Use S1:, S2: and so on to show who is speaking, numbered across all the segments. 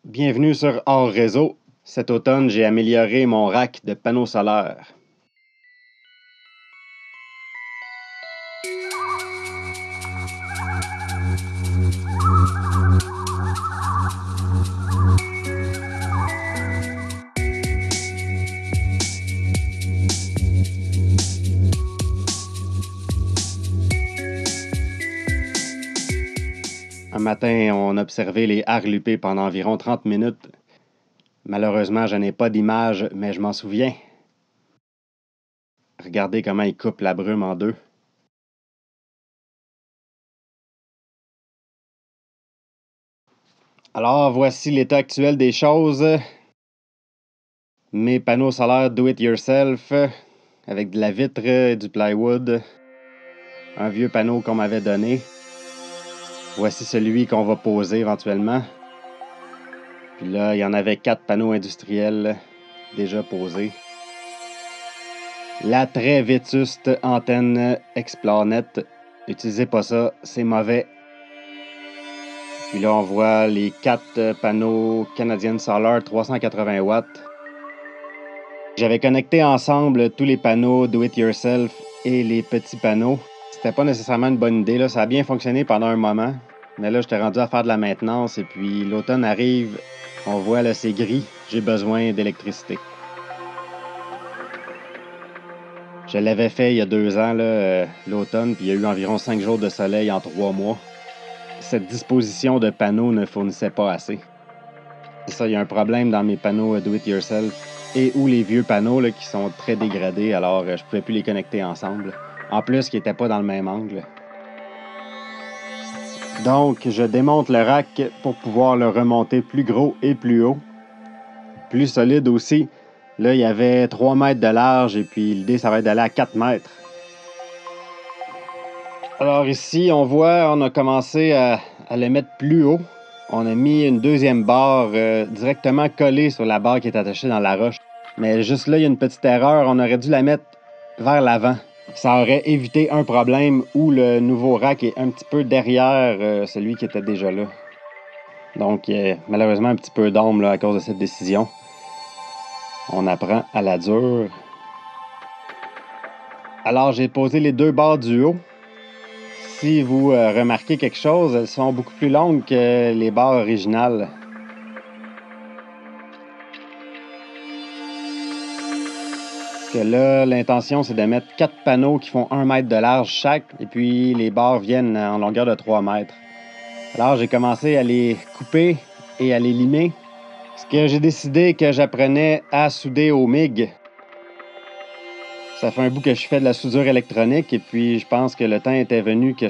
S1: Bienvenue sur Hors Réseau. Cet automne, j'ai amélioré mon rack de panneaux solaires. Un matin, on observait les harlupés pendant environ 30 minutes. Malheureusement, je n'ai pas d'image, mais je m'en souviens. Regardez comment ils coupent la brume en deux. Alors, voici l'état actuel des choses. Mes panneaux solaires do-it-yourself, avec de la vitre et du plywood. Un vieux panneau qu'on m'avait donné. Voici celui qu'on va poser éventuellement. Puis là, il y en avait 4 panneaux industriels déjà posés. La très vétuste antenne Explanet. Utilisez pas ça, c'est mauvais. Puis là, on voit les 4 panneaux Canadian Solar 380 watts. J'avais connecté ensemble tous les panneaux do-it-yourself et les petits panneaux. C'était pas nécessairement une bonne idée, là. Ça a bien fonctionné pendant un moment. Mais là, j'étais rendu à faire de la maintenance et puis l'automne arrive. On voit, là, c'est gris. J'ai besoin d'électricité. Je l'avais fait il y a 2 ans, l'automne, puis il y a eu environ 5 jours de soleil en 3 mois. Cette disposition de panneaux ne fournissait pas assez. C'est ça, il y a un problème dans mes panneaux do-it-yourself et ou les vieux panneaux là, qui sont très dégradés, alors je pouvais plus les connecter ensemble. En plus, ils n'étaient pas dans le même angle. Donc, je démonte le rack pour pouvoir le remonter plus gros et plus haut. Plus solide aussi. Là, il y avait 3 mètres de large et puis l'idée, ça va être d'aller à 4 mètres. Alors ici, on voit, on a commencé à le mettre plus haut. On a mis une deuxième barre directement collée sur la barre qui est attachée dans la roche. Mais juste là, il y a une petite erreur. On aurait dû la mettre vers l'avant. Ça aurait évité un problème où le nouveau rack est un petit peu derrière celui qui était déjà là. Donc, malheureusement, un petit peu d'ombre à cause de cette décision. On apprend à la dure. Alors, j'ai posé les 2 barres du haut. Si vous remarquez quelque chose, elles sont beaucoup plus longues que les barres originales. Parce que là, l'intention, c'est de mettre 4 panneaux qui font 1 mètre de large chaque, et puis les barres viennent en longueur de 3 mètres. Alors, j'ai commencé à les couper et à les limer. Parce que j'ai décidé que j'apprenais à souder au MIG. Ça fait un bout que je fais de la soudure électronique, et puis je pense que le temps était venu que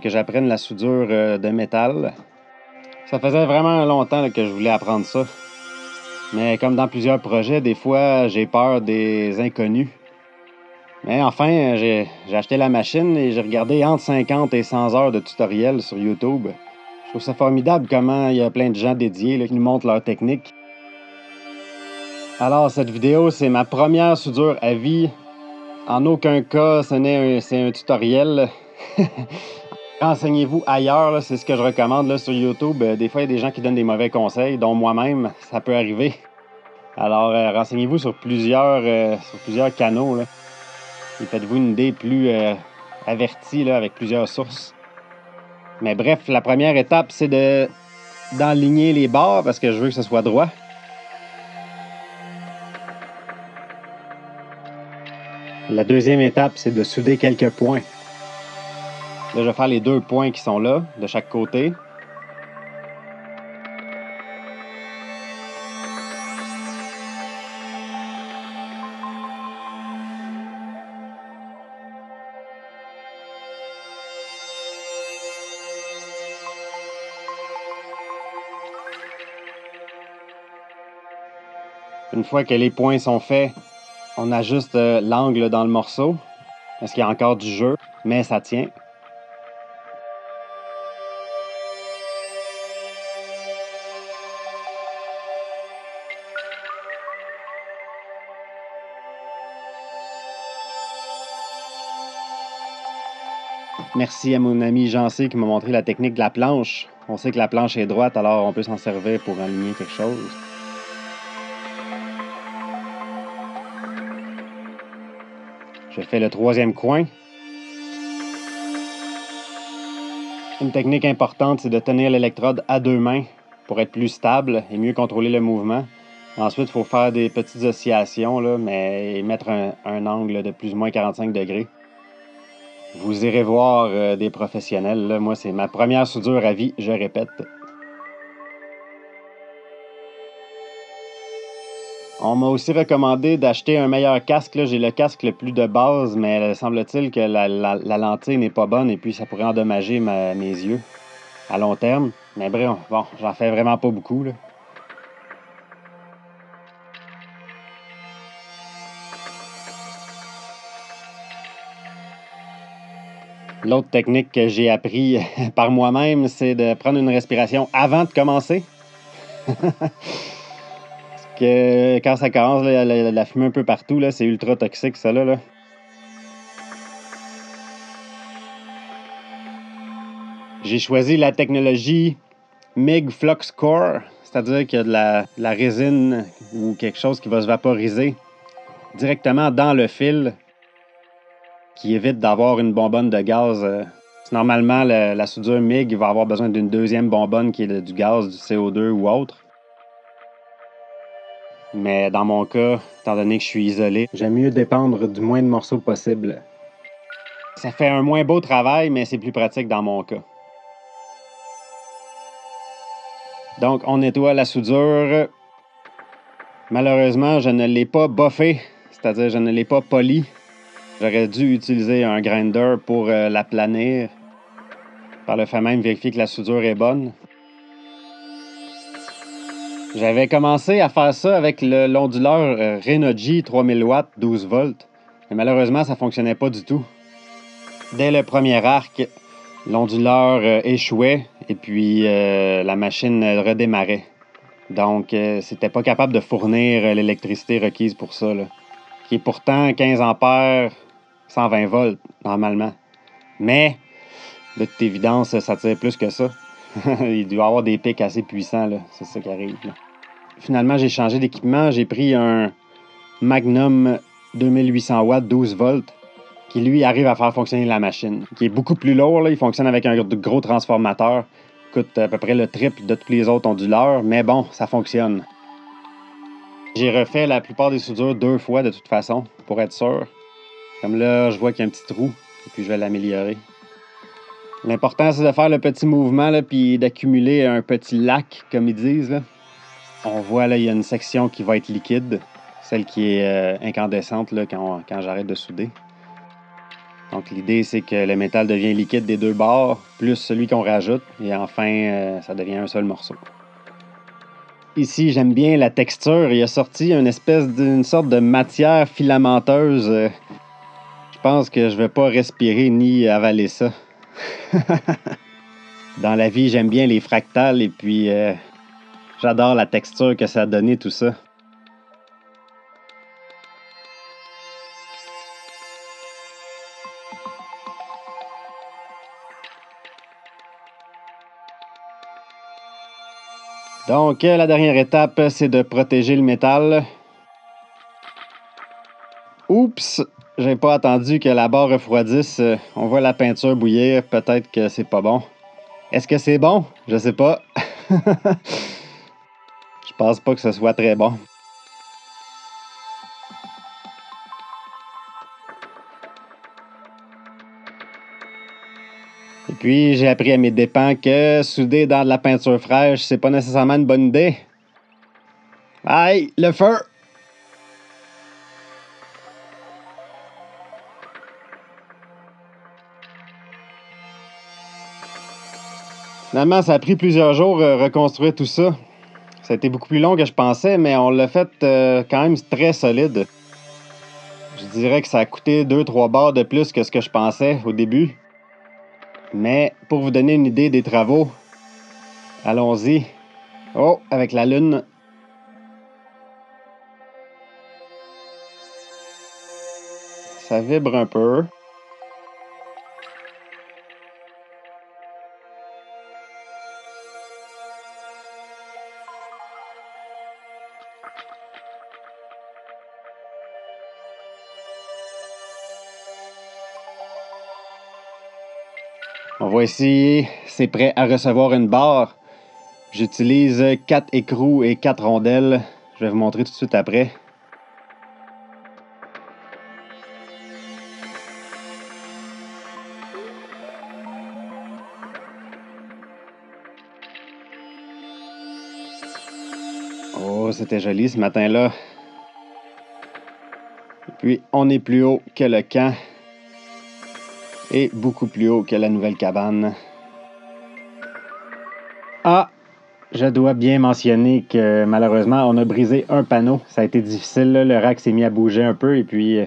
S1: j'apprenne la soudure de métal. Ça faisait vraiment longtemps que je voulais apprendre ça. Mais comme dans plusieurs projets, des fois, j'ai peur des inconnus. Mais enfin, j'ai acheté la machine et j'ai regardé entre 50 et 100 heures de tutoriels sur YouTube. Je trouve ça formidable comment il y a plein de gens dédiés là, qui nous montrent leur technique. Alors, cette vidéo, c'est ma première soudure à vie. En aucun cas, c'est un tutoriel. Renseignez-vous ailleurs, là, c'est ce que je recommande là, sur YouTube. Des fois, il y a des gens qui donnent des mauvais conseils, dont moi-même, ça peut arriver. Alors, renseignez-vous sur plusieurs canaux, là, et faites-vous une idée plus avertie là, avec plusieurs sources. Mais bref, la première étape, c'est d'enligner les barres parce que je veux que ce soit droit. La deuxième étape, c'est de souder quelques points. Là, je vais faire les 2 points qui sont là, de chaque côté. Une fois que les points sont faits, on ajuste l'angle dans le morceau parce qu'il y a encore du jeu, mais ça tient. Merci à mon ami Jean-C qui m'a montré la technique de la planche. On sait que la planche est droite, alors on peut s'en servir pour aligner quelque chose. Je fais le troisième coin. Une technique importante, c'est de tenir l'électrode à deux mains pour être plus stable et mieux contrôler le mouvement. Ensuite, il faut faire des petites oscillations, là, mais mettre un angle de plus ou moins 45 degrés. Vous irez voir des professionnels. Là. Moi, c'est ma première soudure à vie, je répète. On m'a aussi recommandé d'acheter un meilleur casque. Là. J'ai le casque le plus de base, mais semble-t-il que la lentille n'est pas bonne et puis ça pourrait endommager mes yeux à long terme. Mais bref, bon, j'en fais vraiment pas beaucoup. Là. L'autre technique que j'ai appris par moi-même, c'est de prendre une respiration avant de commencer. Que quand ça commence, là, la fumée un peu partout, là, c'est ultra toxique, ça là. J'ai choisi la technologie MIG Flux Core, c'est-à-dire qu'il y a de la résine ou quelque chose qui va se vaporiser directement dans le fil qui évite d'avoir une bonbonne de gaz. Normalement, la soudure MIG va avoir besoin d'une deuxième bonbonne qui est du gaz, du CO2 ou autre. Mais dans mon cas, étant donné que je suis isolé, j'aime mieux dépendre du moins de morceaux possible. Ça fait un moins beau travail, mais c'est plus pratique dans mon cas. Donc, on nettoie la soudure. Malheureusement, je ne l'ai pas boffé, c'est-à-dire je ne l'ai pas poli. J'aurais dû utiliser un grinder pour la planir. Par le fait même, vérifier que la soudure est bonne. J'avais commencé à faire ça avec l'onduleur Renogy 3000 watts 12 volts. Mais malheureusement, ça ne fonctionnait pas du tout. Dès le premier arc, l'onduleur échouait et puis la machine redémarrait. Donc, c'était pas capable de fournir l'électricité requise pour ça, là, qui est pourtant 15 ampères, 120 volts, normalement. Mais, de toute évidence, ça tire plus que ça. Il doit y avoir des pics assez puissants, là. C'est ça qui arrive, là. Finalement, j'ai changé d'équipement. J'ai pris un Magnum 2800 watts, 12 volts, qui, lui, arrive à faire fonctionner la machine, qui est beaucoup plus lourd, là. Il fonctionne avec un gros transformateur. Coûte à peu près le triple de tous les autres onduleurs, mais bon, ça fonctionne. J'ai refait la plupart des soudures 2 fois de toute façon, pour être sûr. Comme là, je vois qu'il y a un petit trou, et puis je vais l'améliorer. L'important, c'est de faire le petit mouvement, là, puis d'accumuler un petit lac, comme ils disent. Là. On voit, là, il y a une section qui va être liquide, celle qui est incandescente là, quand j'arrête de souder. Donc, l'idée, c'est que le métal devient liquide des deux bords, plus celui qu'on rajoute, et enfin, ça devient un seul morceau. Ici, j'aime bien la texture. Il a sorti une sorte de matière filamenteuse. Je pense que je vais pas respirer ni avaler ça. Dans la vie, j'aime bien les fractales et puis j'adore la texture que ça a donné tout ça. Donc, la dernière étape, c'est de protéger le métal. Oups! J'ai pas attendu que la barre refroidisse. On voit la peinture bouillir. Peut-être que c'est pas bon. Est-ce que c'est bon? Je sais pas. Je pense pas que ce soit très bon. Et puis, j'ai appris à mes dépens que souder dans de la peinture fraîche, c'est pas nécessairement une bonne idée. Aïe, le feu! Finalement, ça a pris plusieurs jours reconstruire tout ça. Ça a été beaucoup plus long que je pensais, mais on l'a fait quand même très solide. Je dirais que ça a coûté 2-3 barres de plus que ce que je pensais au début. Mais pour vous donner une idée des travaux, allons-y. Oh, avec la lune. Ça vibre un peu. On va essayer, c'est prêt à recevoir une barre. J'utilise 4 écrous et 4 rondelles. Je vais vous montrer tout de suite après. Oh, c'était joli ce matin-là. Et puis, on est plus haut que le camp et beaucoup plus haut que la nouvelle cabane. Ah! Je dois bien mentionner que malheureusement, on a brisé un panneau. Ça a été difficile, là. Le rack s'est mis à bouger un peu et puis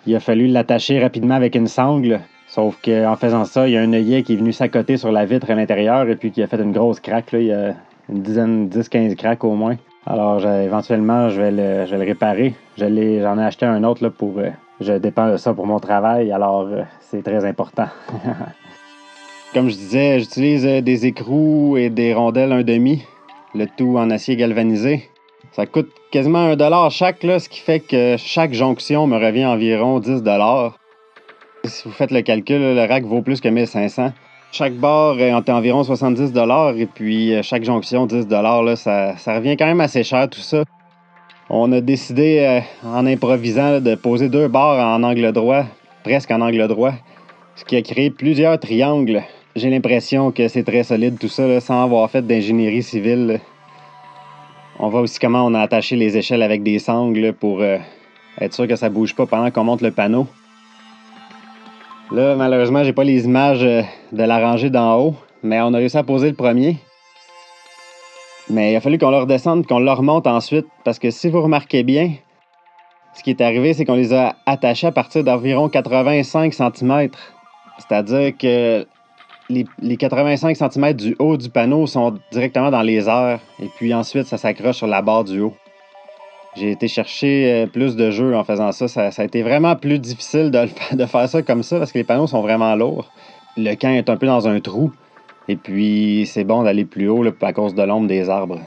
S1: il a fallu l'attacher rapidement avec une sangle. Sauf qu'en faisant ça, il y a un œillet qui est venu s'accoter sur la vitre à l'intérieur et puis qui a fait une grosse craque. Là. Il y a une dizaine, 10-15 craques au moins. Alors éventuellement, je vais le réparer. J'en ai acheté un autre là, pour... je dépends de ça pour mon travail, alors c'est très important. Comme je disais, j'utilise des écrous et des rondelles 1,5, le tout en acier galvanisé. Ça coûte quasiment $1 chaque, là, ce qui fait que chaque jonction me revient environ 10 $. Si vous faites le calcul, le rack vaut plus que 1500. Chaque barre est environ 70 $ et puis chaque jonction 10 $. Là, ça revient quand même assez cher tout ça. On a décidé en improvisant de poser 2 barres en angle droit, presque en angle droit, ce qui a créé plusieurs triangles. J'ai l'impression que c'est très solide tout ça, là, sans avoir fait d'ingénierie civile. On voit aussi comment on a attaché les échelles avec des sangles pour être sûr que ça bouge pas pendant qu'on monte le panneau. Là, malheureusement, j'ai pas les images de la rangée d'en haut, mais on a réussi à poser le premier. Mais il a fallu qu'on le redescende, qu'on le remonte ensuite, parce que si vous remarquez bien, ce qui est arrivé, c'est qu'on les a attachés à partir d'environ 85 cm. C'est-à-dire que les 85 cm du haut du panneau sont directement dans les airs, et puis ensuite, ça s'accroche sur la barre du haut. J'ai été chercher plus de jeux en faisant ça. Ça a été vraiment plus difficile de faire ça comme ça, parce que les panneaux sont vraiment lourds. Le camp est un peu dans un trou, et puis c'est bon d'aller plus haut là, à cause de l'ombre des arbres.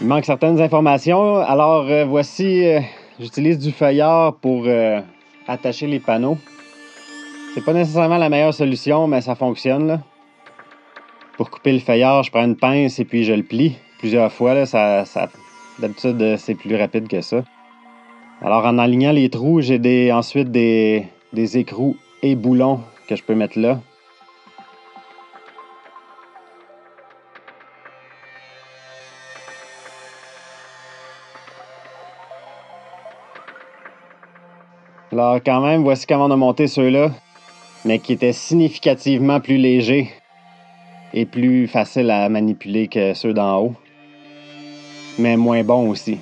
S1: Il manque certaines informations, alors voici, j'utilise du feuillard pour attacher les panneaux. C'est pas nécessairement la meilleure solution, mais ça fonctionne, là. Pour couper le feuillard, je prends une pince et puis je le plie plusieurs fois. Là, d'habitude, c'est plus rapide que ça. Alors, en alignant les trous, j'ai ensuite des écrous et boulons que je peux mettre là. Alors, quand même, voici comment on a monté ceux-là, mais qui étaient significativement plus légers et plus faciles à manipuler que ceux d'en haut, mais moins bons aussi,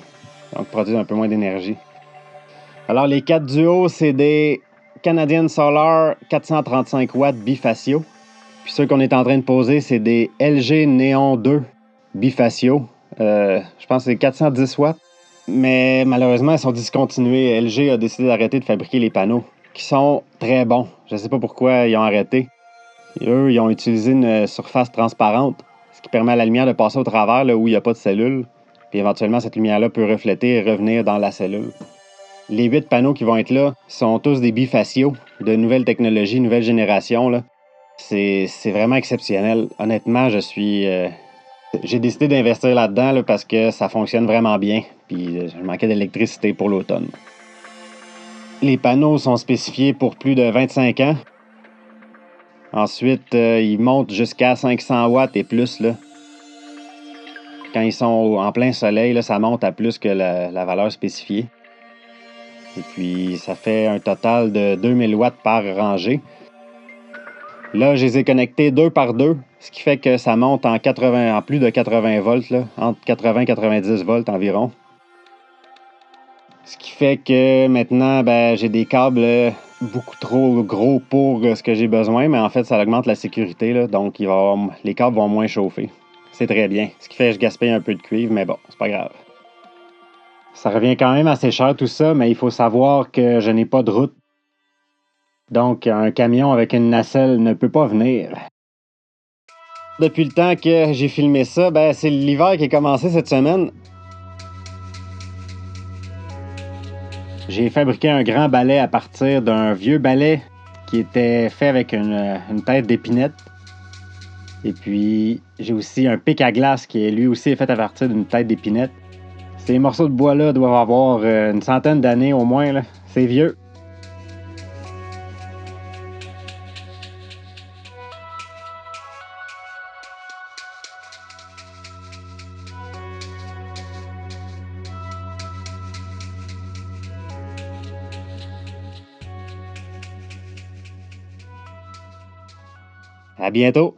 S1: donc produisent un peu moins d'énergie. Alors, les 4 du haut, c'est des Canadian Solar 435 watts bifaciaux. Puis ceux qu'on est en train de poser, c'est des LG Neon 2 bifaciaux. Je pense que c'est 410 watts. Mais malheureusement, ils sont discontinués. LG a décidé d'arrêter de fabriquer les panneaux, qui sont très bons. Je ne sais pas pourquoi ils ont arrêté. Et eux, ils ont utilisé une surface transparente, ce qui permet à la lumière de passer au travers là où il n'y a pas de cellule. Puis éventuellement, cette lumière-là peut refléter et revenir dans la cellule. Les 8 panneaux qui vont être là sont tous des bifaciaux, de nouvelle technologie, nouvelle génération, là. C'est vraiment exceptionnel. Honnêtement, j'ai décidé d'investir là-dedans là, parce que ça fonctionne vraiment bien. Puis je manquais d'électricité pour l'automne. Les panneaux sont spécifiés pour plus de 25 ans. Ensuite, ils montent jusqu'à 500 watts et plus, là. Quand ils sont en plein soleil, là, ça monte à plus que la valeur spécifiée. Et puis, ça fait un total de 2000 watts par rangée. Là, je les ai connectés 2 par 2, ce qui fait que ça monte en plus de 80 volts, là, entre 80 et 90 volts environ. Ce qui fait que maintenant, j'ai des câbles beaucoup trop gros pour ce que j'ai besoin, mais en fait, ça augmente la sécurité, là, donc les câbles vont moins chauffer. C'est très bien. Ce qui fait que je gaspille un peu de cuivre, mais bon, c'est pas grave. Ça revient quand même assez cher tout ça, mais il faut savoir que je n'ai pas de route. Donc, un camion avec une nacelle ne peut pas venir. Depuis le temps que j'ai filmé ça, c'est l'hiver qui a commencé cette semaine. J'ai fabriqué un grand balai à partir d'un vieux balai qui était fait avec une tête d'épinette. Et puis, j'ai aussi un pic à glace qui est lui aussi fait à partir d'une tête d'épinette. Ces morceaux de bois-là doivent avoir une centaine d'années au moins, là. C'est vieux. À bientôt!